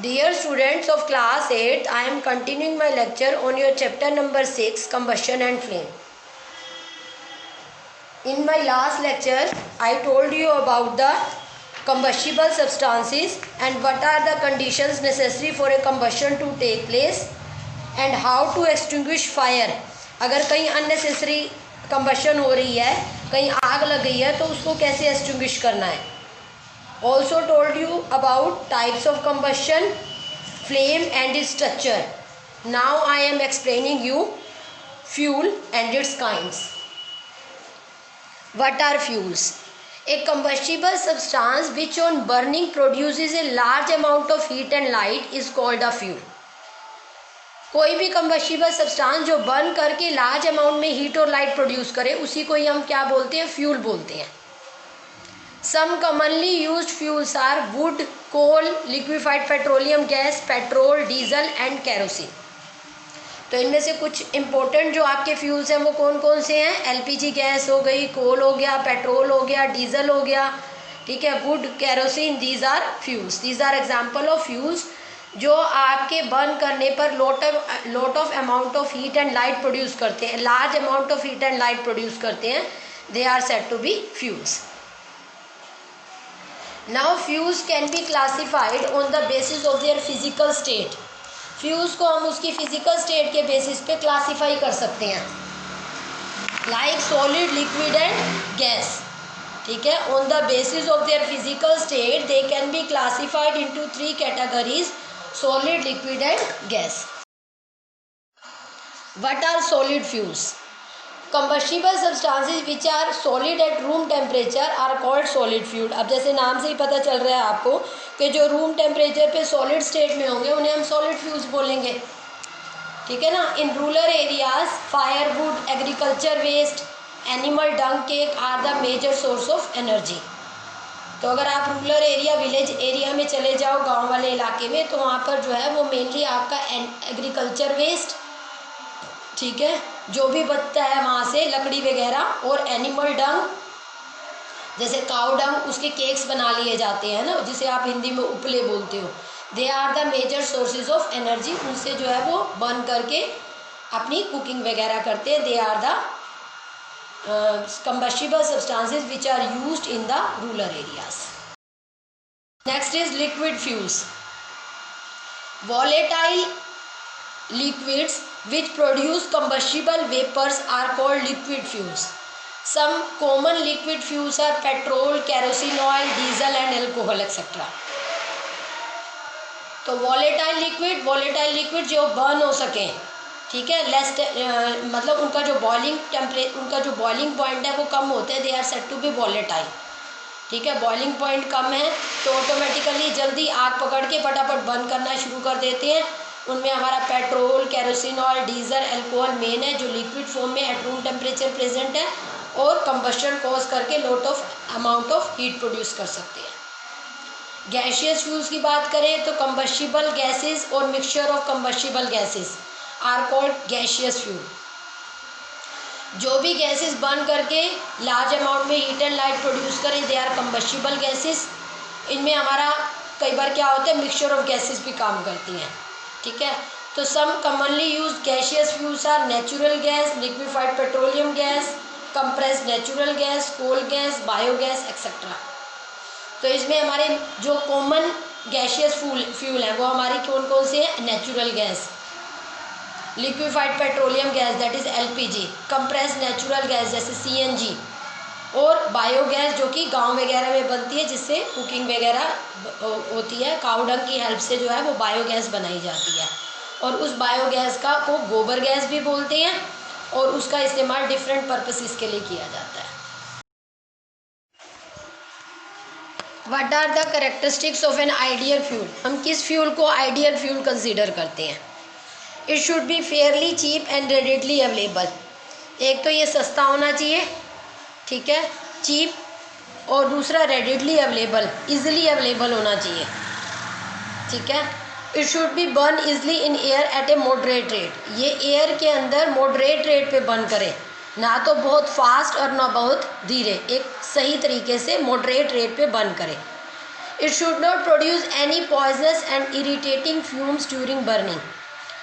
Dear students of class 8th, I am continuing my lecture on your chapter number 6, Combustion and Flame. In my last lecture, I told you about the combustible substances and what are the conditions necessary for a combustion to take place and how to extinguish fire. अगर कहीं unnecessary combustion हो रही है, कहीं आग लग गई है तो उसको कैसे extinguish करना है. Also told you about types of combustion, flame and its structure. Now I am explaining you fuel and its kinds. What are fuels? A combustible substance which on burning produces a large amount of heat and light is called a fuel. कोई भी combustible substance जो burn करके large amount में heat और light produce करे उसी को ही हम क्या बोलते हैं, फ्यूल बोलते हैं. Some commonly used fuels are wood, coal, liquefied petroleum gas, petrol, diesel and kerosene. तो इनमें से कुछ इम्पोर्टेंट जो आपके फ्यूल्स हैं वो कौन कौन से हैं. एलपीजी गैस हो गई, कोल हो गया, पेट्रोल हो गया, डीजल हो गया, ठीक है, wood, kerosene, these are fuels. These are example of fuels जो आपके बर्न करने पर lot of amount of heat and light produce करते हैं, large amount of heat and light produce करते हैं. They are said to be fuels. Now fuels can be classified on the basis of their physical state. फ्यूल्स को हम उसकी physical state के basis पे क्लासीफाई कर सकते हैं, like solid, liquid and gas. ठीक है, on the basis of their physical state they can be classified into 3 categories, solid, liquid and gas. What are solid fuels? Combustible substances which are solid at room temperature are called solid fuel. अब जैसे नाम से ही पता चल रहा है आपको कि जो रूम टेम्परेचर पे सॉलिड स्टेट में होंगे उन्हें हम सॉलिड फ्यूल्स बोलेंगे. ठीक है ना. In rural areas firewood, agriculture waste, animal dung cake are the major source of energy. तो अगर आप रूरल एरिया, विलेज एरिया में चले जाओ, गाँव वाले इलाके में, तो वहाँ पर जो है वो मेनली आपका एग्रीकल्चर वेस्ट, ठीक है, जो भी बचता है वहाँ से लकड़ी वगैरह, और एनिमल डंग जैसे काउ डंग, उसके केक्स बना लिए जाते हैं ना, जिसे आप हिंदी में उपले बोलते हो. They are the major sources of energy. उनसे जो है वो बर्न करके अपनी कुकिंग वगैरह करते हैं. They are the combustible substances which are used in the rural areas. Next is liquid fuels. Volatile liquids which produce combustible vapors are called liquid fuels. Some common liquid fuels are petrol, kerosene oil, diesel and alcohol etc. तो volatile liquid जो burn हो सकें, ठीक है, less मतलब उनका जो boiling point है वो कम होते हैं. They are said to be volatile. ठीक है, बॉइलिंग पॉइंट कम है तो ऑटोमेटिकली जल्दी आग पकड़ के फटाफट बर्न करना शुरू कर देते हैं. उनमें हमारा petrol, kerosene oil, diesel, alcohol main है, जो लिक्विड फॉर्म में एट रूम टेम्परेचर प्रेजेंट है और कंबस्शन कॉज करके lot of amount of heat produce कर सकते हैं. गैसियस फ्यूल्स की बात करें तो कंबस्टिबल गैसेस और mixture of combustible gases are called gaseous fuel. जो भी गैसेस बर्न करके लार्ज अमाउंट में हीट एंड लाइट प्रोड्यूस करें, दे आर कंबस्टिबल गैसेस. इनमें हमारा कई बार क्या होता है, मिक्सचर ऑफ गैसेस भी काम करती हैं. ठीक है, तो some commonly used gaseous fuels are natural gas, liquefied petroleum gas, compressed natural gas, coal gas, biogas etcetera. तो इसमें हमारे जो कॉमन गैसियस फ्यूल हैं वो हमारी कौन कौन से हैं? Natural gas, liquefied petroleum gas that is LPG, compressed natural gas जैसे सीएनजी, और बायोगैस जो कि गांव वगैरह में बनती है जिससे कुकिंग वगैरह होती है. काऊ डंग की हेल्प से जो है वो बायोगैस बनाई जाती है और उस बायोगैस को गोबर गैस भी बोलते हैं और उसका इस्तेमाल डिफरेंट पर्पसेस के लिए किया जाता है. What are the characteristics of an ideal fuel? हम किस फ्यूल को आइडियल फ्यूल कंसीडर करते हैं? It should be fairly cheap and readily available. एक तो ये सस्ता होना चाहिए, ठीक है, चीप, और दूसरा रेडिली अवेलेबल, इजीली अवेलेबल होना चाहिए. ठीक है. It should B burn easily in air at A moderate rate. ये एयर के अंदर मॉडरेट रेट पे बर्न करे, ना तो बहुत फास्ट और ना बहुत धीरे, एक सही तरीके से मॉडरेट रेट पे बर्न करे. It should not produce any poisonous and irritating fumes during burning.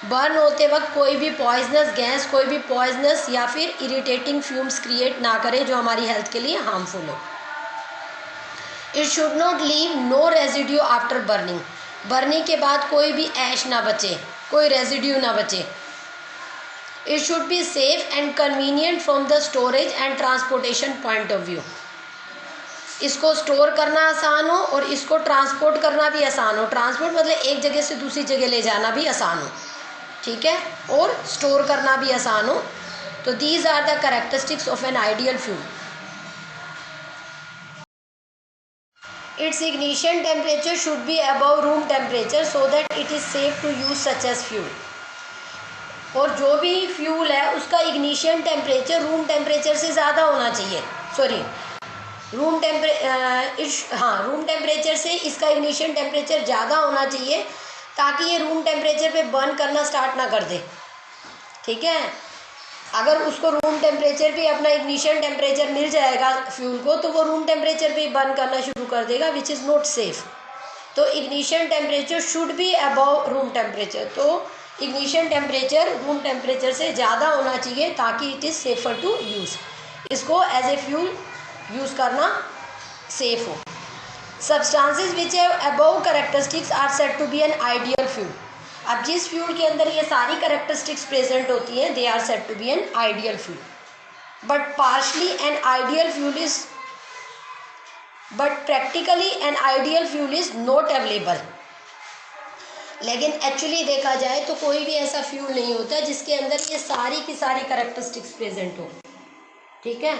Burn होते वक्त कोई भी पॉइजनस गैस, कोई भी पॉइजनस या फिर इरिटेटिंग फ्यूम्स क्रिएट ना करे जो हमारी हेल्थ के लिए हार्मफुल हो। It should not leave no residue after burning. Burning के बाद कोई भी ऐश ना बचे, कोई रेजिड्यू ना बचे। It should be safe and convenient from the storage and transportation point of view. इसको स्टोर करना आसान हो और इसको ट्रांसपोर्ट करना भी आसान हो। ट्रांसपोर्ट मतलब एक जगह से दूसरी जगह ले जाना भी आसान हो, ठीक है, और स्टोर करना भी आसान हो। तो these are the characteristics of an ideal fuel. Its ignition temperature should be above room temperature so that it is safe to use such as fuel. और जो भी फ्यूल है उसका इग्निशन टेम्परेचर रूम टेम्परेचर से ज़्यादा होना चाहिए। Sorry, room temperature से इसका इग्निशन टेम्परेचर ज़्यादा होना चाहिए ताकि ये रूम टेम्परेचर पे बर्न करना स्टार्ट ना कर दे, ठीक है। अगर उसको रूम टेम्परेचर पे अपना इग्निशन टेम्परेचर मिल जाएगा फ्यूल को, तो वो रूम टेम्परेचर पे बर्न करना शुरू कर देगा, विच इज़ नॉट सेफ। तो ignition temperature should be above room temperature. तो इग्निशन टेम्परेचर रूम टेम्परेचर से ज़्यादा होना चाहिए ताकि it is safer to use, इसको एज ए फ्यूल यूज़ करना सेफ हो। Substances which have above characteristics are said to be an ideal fuel. अब जिस फ्यूल के अंदर ये सारी कैरेक्टरिस्टिक्स प्रेजेंट होती हैं, they are said to be an ideal fuel. But partially an ideal fuel is but practically an ideal fuel is not available. लेकिन actually देखा जाए तो कोई भी ऐसा फ्यूल नहीं होता जिसके अंदर ये सारी की सारी कैरेक्टरिस्टिक्स प्रेजेंट हो, ठीक है।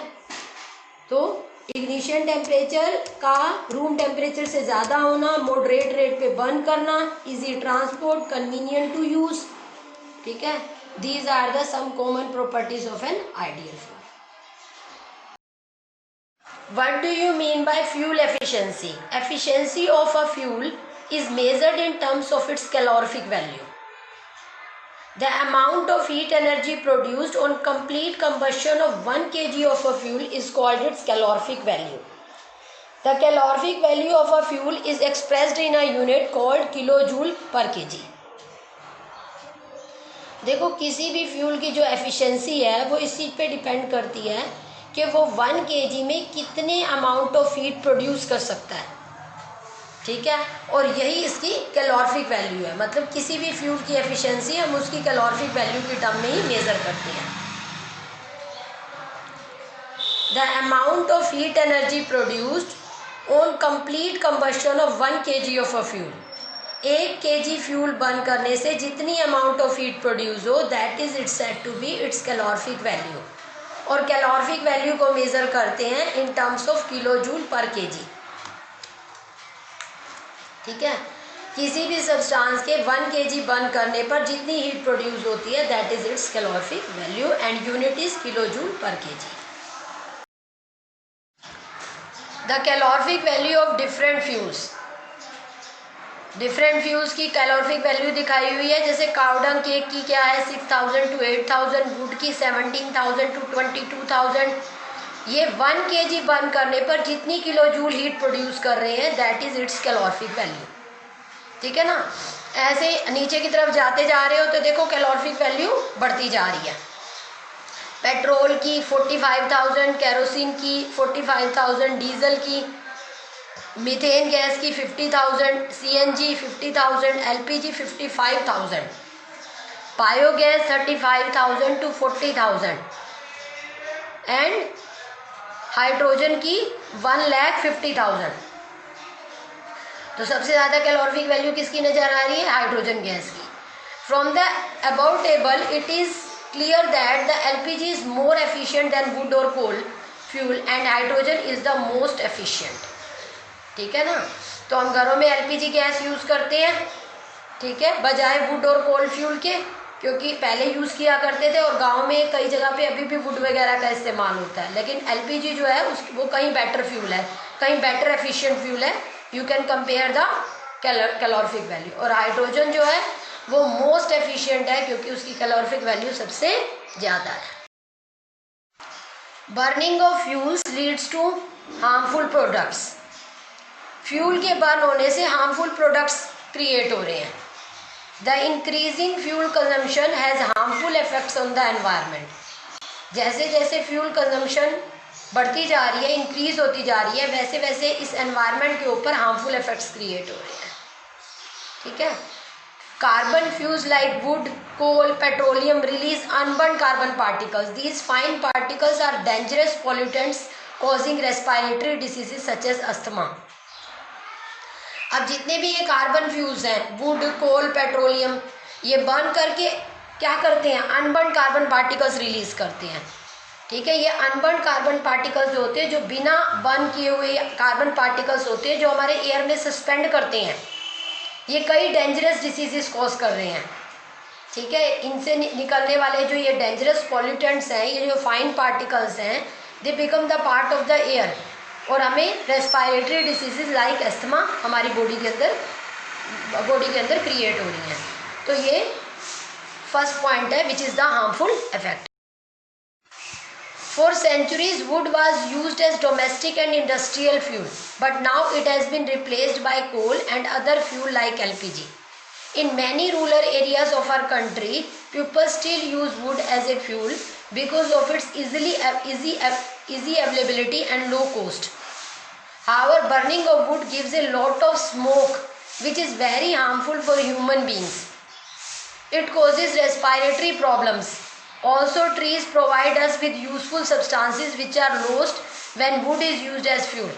तो इग्निशन टेम्परेचर का रूम टेम्परेचर से ज़्यादा होना, मॉडरेट रेट पे बर्न करना, easy transport, convenient to use, ठीक है। These are the some common properties of an ideal fuel. What do you mean by fuel efficiency? Efficiency of a fuel is measured in terms of its calorific value. The amount of heat energy produced on complete combustion of 1 kg of a fuel is called its calorific value. The calorific value of a fuel is expressed in a unit called kilojoule per kg. देखो, किसी भी fuel की जो efficiency है वो इस चीज़ पे depend करती है कि वो 1 kg में कितने अमाउंट ऑफ हीट प्रोड्यूस कर सकता है, ठीक है। और यही इसकी कैलोरिफिक वैल्यू है। मतलब किसी भी फ्यूल की एफिशिएंसी हम उसकी कैलोरिफिक वैल्यू के टर्म में ही मेजर करते हैं। The amount of heat energy produced on complete combustion of 1 kg of a fuel. 1 kg fuel burn करने से जितनी अमाउंट ऑफ हीट प्रोड्यूस हो, that is its said to be its calorific value. और calorific value को measure करते हैं in terms of kilo joule per kg, ठीक है। किसी भी सब्सटेंस के 1 kg बर्न करने पर जितनी हीट प्रोड्यूस होती है, that is it's calorific value and unit is kilo joule per kg। The calorific value of different fuels. Different fuels की कैलोरिफिक वैल्यू दिखाई हुई है। जैसे काउडंग केक की क्या है, 6000 to 8000, वुड की 17000 to 22000। ये 1 kg बर्न करने पर जितनी किलो जूल हीट प्रोड्यूस कर रहे हैं, that is it's calorific value, ठीक है ना। ऐसे नीचे की तरफ जाते जा रहे हो तो देखो कैलोरिफिक वैल्यू बढ़ती जा रही है। पेट्रोल की 45,000, केरोसिन की 45,000, डीजल की, मीथेन गैस की 50,000, CNG 50,000, LPG 55,000, biogas 35,000 to 40,000 and hydrogen की 1,50,000। तो सबसे ज़्यादा कैलोरिफिक वैल्यू किसकी नज़र आ रही है? हाइड्रोजन गैस की। From the about table it is clear that the LPG is more efficient than wood और coal fuel and hydrogen is the most efficient, ठीक है ना। तो हम घरों में LPG गैस यूज़ करते हैं, ठीक है, बजाय वुड और कोल फ्यूल के, क्योंकि पहले यूज़ किया करते थे और गांव में कई जगह पे अभी भी वुड वगैरह का इस्तेमाल होता है। लेकिन LPG जो है वो कहीं बेटर फ्यूल है, कहीं बेटर एफिशिएंट फ्यूल है। You can compare the calorific value. और हाइड्रोजन जो है वो मोस्ट एफिशिएंट है क्योंकि उसकी कैलोरिफिक वैल्यू सबसे ज़्यादा है। Burning of fuels leads to harmful products. Fuel के बर्न होने से हार्मफुल प्रोडक्ट्स क्रिएट हो रहे हैं। The increasing fuel consumption has harmful effects on the environment. जैसे जैसे फ्यूल कंजम्पशन बढ़ती जा रही है, इंक्रीज होती जा रही है, वैसे वैसे इस एनवायरनमेंट के ऊपर हार्मफुल इफेक्ट्स क्रिएट हो रहे हैं। ठीक है। Carbon fuels like wood, coal, petroleum release unburnt carbon particles. These fine particles are dangerous pollutants causing respiratory diseases such as asthma. अब जितने भी ये कार्बन फ्यूज हैं, वुड, कोल, पेट्रोलियम, ये बर्न करके क्या करते हैं, अनबर्न कार्बन पार्टिकल्स रिलीज करते हैं। ठीक है। ये अनबर्न कार्बन पार्टिकल्स जो होते हैं, जो बिना बर्न किए हुए कार्बन पार्टिकल्स होते हैं, जो हमारे एयर में सस्पेंड करते हैं, ये कई डेंजरस डिसीजेस कॉज कर रहे हैं। ठीक है। इनसे निकलने वाले जो ये डेंजरस पॉल्यूटेंट्स हैं, ये जो फाइन पार्टिकल्स हैं, they become the part of the air और हमें रेस्पिरेटरी डिसीजेज लाइक अस्थमा हमारी बॉडी के अंदर क्रिएट हो रही हैं। तो ये फर्स्ट पॉइंट है which is the harmful effect. For centuries, wood was used as domestic and industrial fuel, but now it has been replaced by coal and other fuel like LPG. In many rural areas of our country, people still use wood as a fuel because of its easy availability and low cost. However, burning of wood gives a lot of smoke, which is very harmful for human beings. It causes respiratory problems. Also, trees provide us with useful substances which are lost when wood is used as fuel.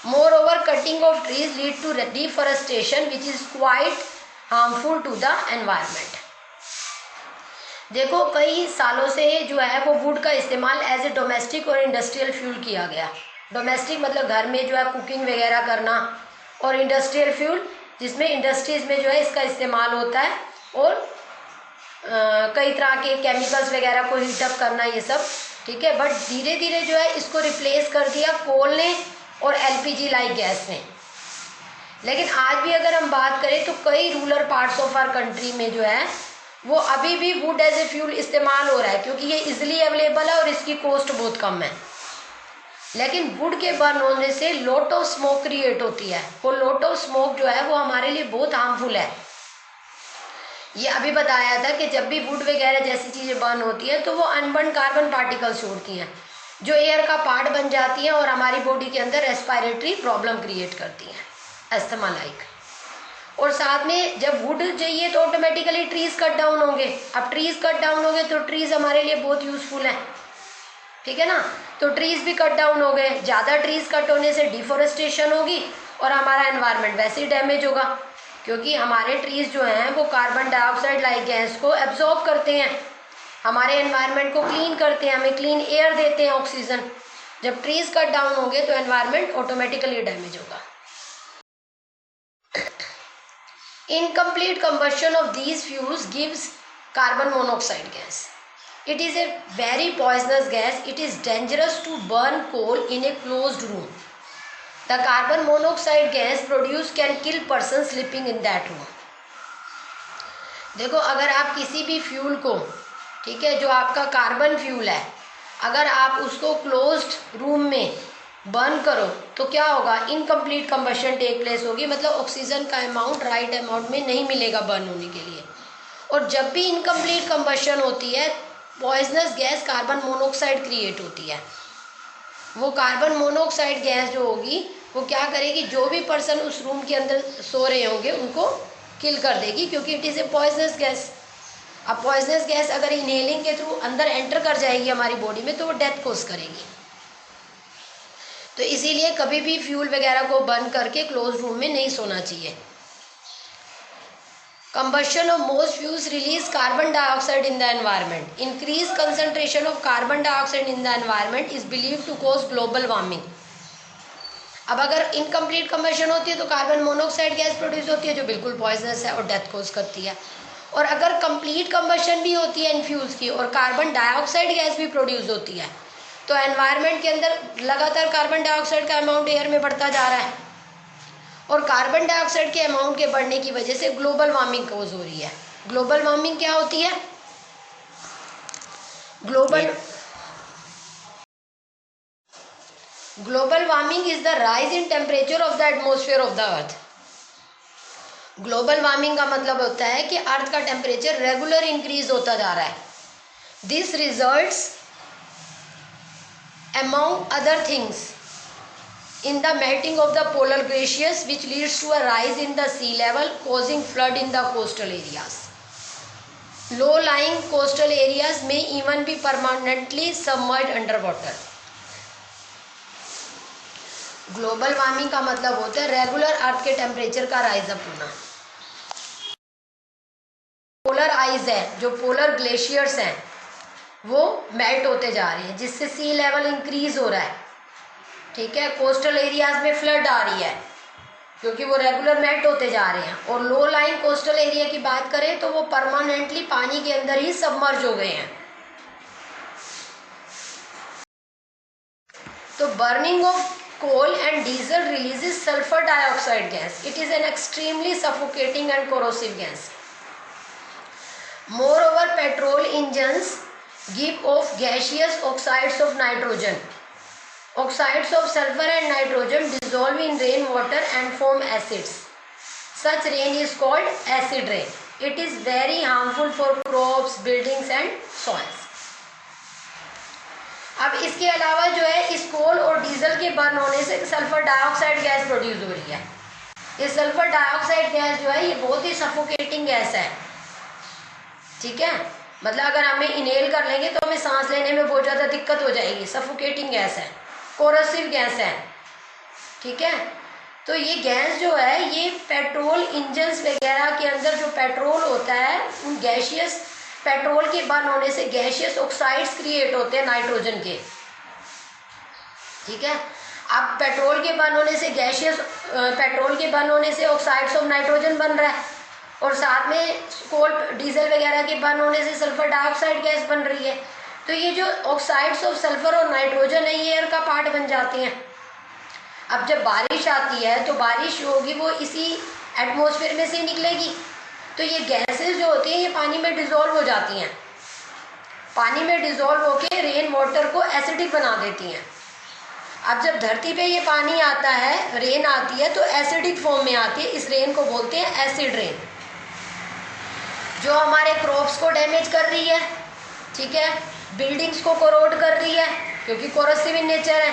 Moreover, cutting of trees lead to deforestation, which is quite harmful to the environment. देखो, कई सालों से जो है वो would का इस्तेमाल as a domestic और इंडस्ट्रियल फ्यूल किया गया। डोमेस्टिक मतलब घर में जो है कुकिंग वगैरह करना, और इंडस्ट्रियल फ्यूल जिसमें इंडस्ट्रीज में जो है इसका इस्तेमाल होता है, और कई तरह के केमिकल्स वगैरह को हीटअप करना, ये सब। ठीक है। बट धीरे धीरे जो है इसको रिप्लेस कर दिया कोल ने और एलपीजी लाइक गैस ने। लेकिन आज भी अगर हम बात करें तो कई rural parts of our country में जो है वो अभी भी वुड एज ए फ्यूल इस्तेमाल हो रहा है, क्योंकि ये इजीली अवेलेबल है और इसकी कॉस्ट बहुत कम है। लेकिन वुड के बर्न होने से लॉट ऑफ स्मोक क्रिएट होती है, वो लॉट ऑफ स्मोक जो है वो हमारे लिए बहुत हार्मफुल है। ये अभी बताया था कि जब भी वुड वगैरह जैसी चीज़ें बर्न होती है तो वो अनबर्न कार्बन पार्टिकल्स छोड़ती हैं, जो एयर का पार्ट बन जाती हैं और हमारी बॉडी के अंदर रेस्पिरेटरी प्रॉब्लम क्रिएट करती हैं, अस्थमा लाइक। और साथ में जब वुड चाहिए तो ऑटोमेटिकली ट्रीज कट डाउन होंगे। अब ट्रीज कट डाउन हो गए तो ट्रीज हमारे लिए बहुत यूजफुल हैं। ठीक है ना। तो ट्रीज भी कट डाउन हो गए, ज़्यादा ट्रीज कट होने से डिफोरेस्टेशन होगी और हमारा एनवायरनमेंट वैसे ही डैमेज होगा, क्योंकि हमारे ट्रीज जो हैं वो कार्बन डाइऑक्साइड लाइक गैस को एब्जॉर्ब करते हैं, हमारे एनवायरनमेंट को क्लीन करते हैं, हमें क्लीन एयर देते हैं, ऑक्सीजन। जब ट्रीज कट डाउन होंगे तो एनवायरनमेंट ऑटोमेटिकली डैमेज होगा। Incomplete combustion of these fuels gives carbon monoxide gas. It is a very poisonous gas. It is dangerous to burn coal in a closed room. The carbon monoxide gas produced can kill person sleeping in that room. देखो, अगर आप किसी भी fuel को, ठीक है, जो आपका कार्बन फ्यूल है, अगर आप उसको क्लोज्ड रूम में बर्न करो तो क्या होगा, इनकम्प्लीट कंबशन टेक प्लेस होगी, मतलब ऑक्सीजन का अमाउंट राइट अमाउंट में नहीं मिलेगा बर्न होने के लिए। और जब भी इनकम्प्लीट कंबशन होती है, poisonous gas carbon monoxide create होती है। वो कार्बन मोनोऑक्साइड गैस जो होगी वो क्या करेगी, जो भी पर्सन उस रूम के अंदर सो रहे होंगे उनको किल कर देगी, क्योंकि it is a poisonous gas. अब पॉइजनस गैस अगर इनहेलिंग के थ्रू अंदर एंटर कर जाएगी हमारी बॉडी में तो वो डेथ कोज करेगी। तो इसीलिए कभी भी फ्यूल वगैरह को बर्न करके क्लोज रूम में नहीं सोना चाहिए। Combustion of most fuels release carbon dioxide in the environment. Increased concentration of carbon dioxide in the environment is believed to cause global warming. अब अगर इनकम्प्लीट कंबशन होती है तो कार्बन मोनोऑक्साइड गैस प्रोड्यूस होती है जो बिल्कुल पॉइजनस है और डेथ कोज करती है। और अगर कंप्लीट कंबशन भी होती है इन फ्यूल्स की और कार्बन डाइऑक्साइड गैस भी प्रोड्यूस होती है तो एनवायरनमेंट के अंदर लगातार कार्बन डाइऑक्साइड का अमाउंट एयर में बढ़ता जा रहा है, और कार्बन डाइऑक्साइड के अमाउंट के बढ़ने की वजह से ग्लोबल वार्मिंग कोज हो रही है। ग्लोबल वार्मिंग क्या होती है? Global warming is the rise in temperature of the atmosphere of the earth. Global warming का मतलब होता है कि अर्थ का टेम्परेचर रेगुलर इंक्रीज होता जा रहा है। This results among other things in the melting of the polar glaciers, which leads to a rise in the sea level causing flood in the coastal areas. Low lying coastal areas may even be permanently submerged underwater. Global warming का मतलब होता है regular अर्थ के temperature का rise up होना। Polar eyes है, जो polar glaciers हैं वो मेल्ट होते जा रहे हैं, जिससे सी लेवल इंक्रीज हो रहा है। ठीक है, कोस्टल एरियाज में फ्लड आ रही है क्योंकि वो रेगुलर मेल्ट होते जा रहे हैं। और लो लाइन कोस्टल एरिया की बात करें तो वो परमानेंटली पानी के अंदर ही सबमर्ज हो गए हैं। तो burning of coal and diesel releases sulfur dioxide gas. It is an extremely suffocating and corrosive gas. Moreover, petrol engines give off gaseous oxides of nitrogen. Oxides of sulfur and nitrogen dissolve in rainwater and form acids. Such rain is called acid rain. It is very harmful for crops, buildings and soils. अब इसके अलावा जो है इस कोल और diesel के burn होने से सल्फर डाइऑक्साइड गैस प्रोड्यूस हो रही है। ये सल्फर डाइऑक्साइड गैस जो है ये बहुत ही सफोकेटिंग गैस है। ठीक है, मतलब अगर हमें इनहेल कर लेंगे तो हमें सांस लेने में बहुत ज़्यादा दिक्कत हो जाएगी। सफोकेटिंग गैस है, कोरोसिव गैस है। ठीक है, तो ये गैस जो है ये पेट्रोल इंजन्स वगैरह के अंदर जो पेट्रोल होता है उन गैशियस पेट्रोल के बर्न होने से गैशियस ऑक्साइड्स क्रिएट होते हैं नाइट्रोजन के। ठीक है, अब पेट्रोल के बर्न होने से पेट्रोल के बर्न होने से ऑक्साइड्स ऑफ नाइट्रोजन बन रहा है और साथ में कोल डीजल वगैरह के बर्न होने से सल्फर डाइऑक्साइड गैस बन रही है। तो ये जो ऑक्साइड्स ऑफ सल्फर और नाइट्रोजन है ये एयर का पार्ट बन जाते हैं। अब जब बारिश आती है तो बारिश होगी वो इसी एटमॉस्फेयर में से निकलेगी। तो ये गैसेस जो होती हैं ये पानी में डिज़ोल्व हो जाती हैं, पानी में डिज़ोल्व होके रेन वाटर को एसिडिक बना देती हैं। अब जब धरती पे ये पानी आता है, रेन आती है तो एसिडिक फॉर्म में आती है। इस रेन को बोलते हैं एसिड रेन, जो हमारे क्रॉप्स को डैमेज कर रही है। ठीक है, बिल्डिंग्स को कोरोड कर रही है क्योंकि कोरोसिव इन नेचर है।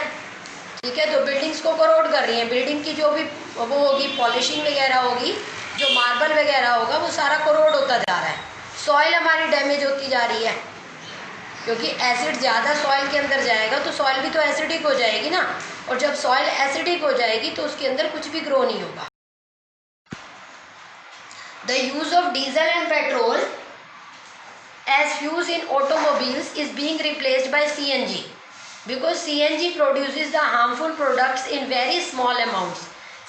ठीक है, तो बिल्डिंग्स को कोरोड कर रही है। बिल्डिंग की जो भी वो होगी पॉलिशिंग वगैरह होगी, जो मार्बल वगैरह होगा वो सारा कोरोड होता जा रहा है। सॉइल हमारी डैमेज होती जा रही है क्योंकि एसिड ज़्यादा सॉइल के अंदर जाएगा तो सॉइल भी तो एसिडिक हो जाएगी ना, और जब सॉइल एसिडिक हो जाएगी तो उसके अंदर कुछ भी ग्रो नहीं होगा। The use of diesel and petrol as fuels in automobiles is being replaced by CNG because CNG produces the harmful products in very small amounts.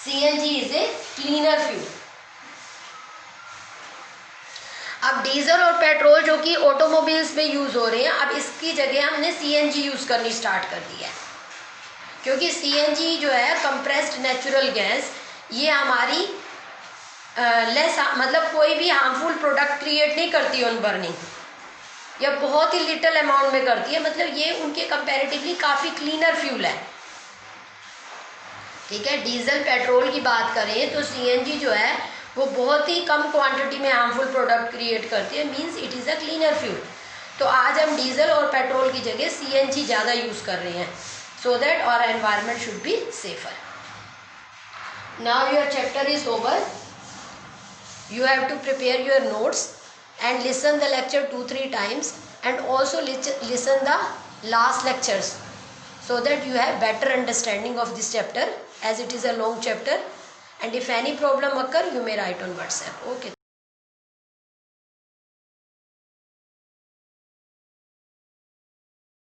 CNG is a cleaner fuel. अब diesel और petrol जो कि automobiles में use हो रहे हैं, अब इसकी जगह हमने सीएनजी यूज़ करनी स्टार्ट कर दी है क्योंकि सीएनजी जो है कंप्रेस्ड नेचुरल गैस, ये हमारी लेस मतलब कोई भी हार्मफुल प्रोडक्ट क्रिएट नहीं करती ऑन बर्निंग, या बहुत ही लिटिल अमाउंट में करती है। मतलब ये उनके कंपैरेटिवली काफ़ी क्लीनर फ्यूल है। ठीक है, डीजल पेट्रोल की बात करें तो सीएनजी जो है वो बहुत ही कम क्वांटिटी में हार्मफुल प्रोडक्ट क्रिएट करती है, means it is a cleaner fuel. तो आज हम डीजल और पेट्रोल की जगह सीएनजी ज़्यादा यूज़ कर रहे हैं so that our environment should be safer. Now your chapter is over, you have to prepare your notes and listen the lecture 2-3 times and also listen the last lectures so that you have better understanding of this chapter as it is a long chapter, and if any problem occur you may write on WhatsApp. Okay.